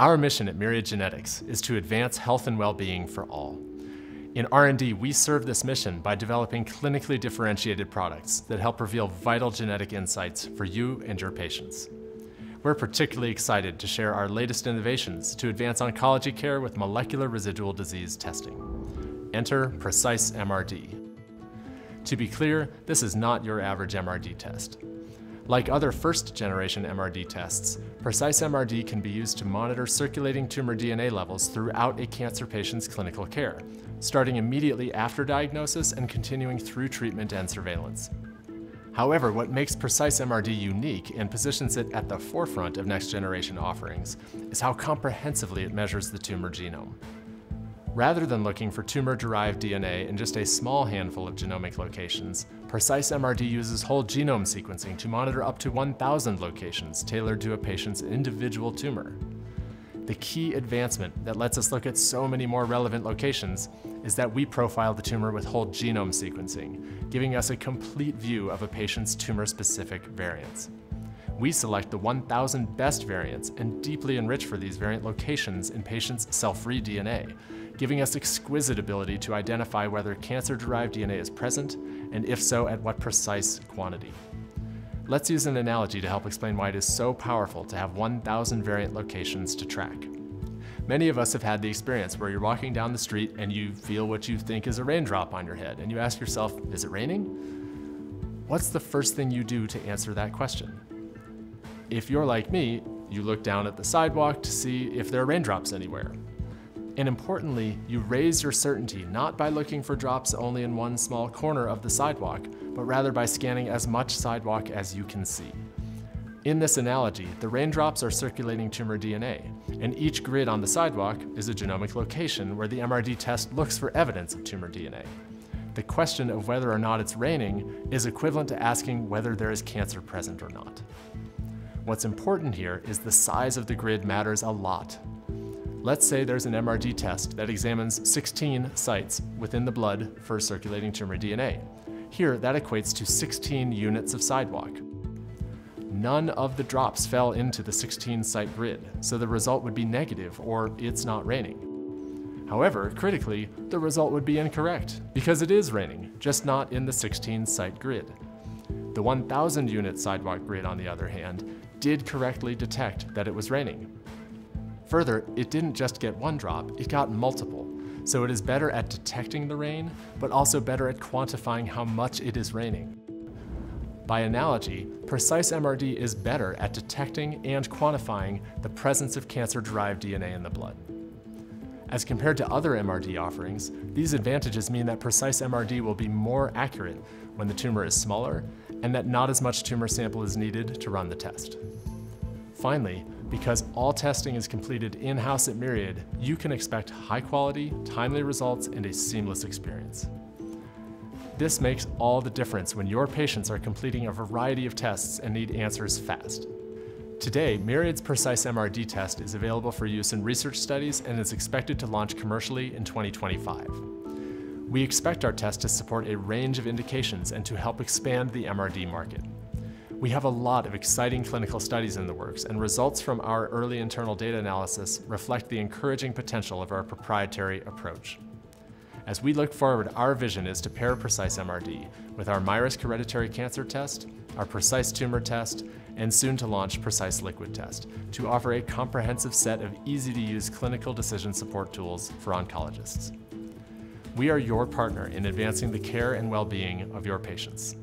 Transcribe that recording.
Our mission at Myriad Genetics is to advance health and well-being for all. In R&D, we serve this mission by developing clinically differentiated products that help reveal vital genetic insights for you and your patients. We're particularly excited to share our latest innovations to advance oncology care with molecular residual disease testing. Enter Precise MRD. To be clear, this is not your average MRD test. Like other first-generation MRD tests, Precise MRD can be used to monitor circulating tumor DNA levels throughout a cancer patient's clinical care, starting immediately after diagnosis and continuing through treatment and surveillance. However, what makes Precise MRD unique and positions it at the forefront of next-generation offerings is how comprehensively it measures the tumor genome. Rather than looking for tumor-derived DNA in just a small handful of genomic locations, Precise MRD uses whole genome sequencing to monitor up to 1,000 locations tailored to a patient's individual tumor. The key advancement that lets us look at so many more relevant locations is that we profile the tumor with whole genome sequencing, giving us a complete view of a patient's tumor-specific variants. We select the 1,000 best variants and deeply enrich for these variant locations in patients' cell-free DNA, giving us exquisite ability to identify whether cancer-derived DNA is present, and if so, at what precise quantity. Let's use an analogy to help explain why it is so powerful to have 1,000 variant locations to track. Many of us have had the experience where you're walking down the street and you feel what you think is a raindrop on your head, and you ask yourself, is it raining? What's the first thing you do to answer that question? If you're like me, you look down at the sidewalk to see if there are raindrops anywhere. And importantly, you raise your certainty not by looking for drops only in one small corner of the sidewalk, but rather by scanning as much sidewalk as you can see. In this analogy, the raindrops are circulating tumor DNA, and each grid on the sidewalk is a genomic location where the MRD test looks for evidence of tumor DNA. The question of whether or not it's raining is equivalent to asking whether there is cancer present or not. What's important here is the size of the grid matters a lot. Let's say there's an MRD test that examines 16 sites within the blood for circulating tumor DNA. Here, that equates to 16 units of sidewalk. None of the drops fell into the 16-site grid, so the result would be negative, or it's not raining. However, critically, the result would be incorrect, because it is raining, just not in the 16-site grid. The 1,000-unit sidewalk grid, on the other hand, did correctly detect that it was raining. Further, it didn't just get one drop, it got multiple. So it is better at detecting the rain, but also better at quantifying how much it is raining. By analogy, Precise MRD is better at detecting and quantifying the presence of cancer-derived DNA in the blood. As compared to other MRD offerings, these advantages mean that Precise MRD will be more accurate when the tumor is smaller, and that not as much tumor sample is needed to run the test. Finally, because all testing is completed in-house at Myriad, you can expect high-quality, timely results and a seamless experience. This makes all the difference when your patients are completing a variety of tests and need answers fast. Today, Myriad's Precise MRD test is available for use in research studies and is expected to launch commercially in 2025. We expect our test to support a range of indications and to help expand the MRD market. We have a lot of exciting clinical studies in the works, and results from our early internal data analysis reflect the encouraging potential of our proprietary approach. As we look forward, our vision is to pair Precise MRD with our MyRisk hereditary cancer test, our Precise tumor test, and soon to launch Precise liquid test to offer a comprehensive set of easy-to-use clinical decision support tools for oncologists. We are your partner in advancing the care and well-being of your patients.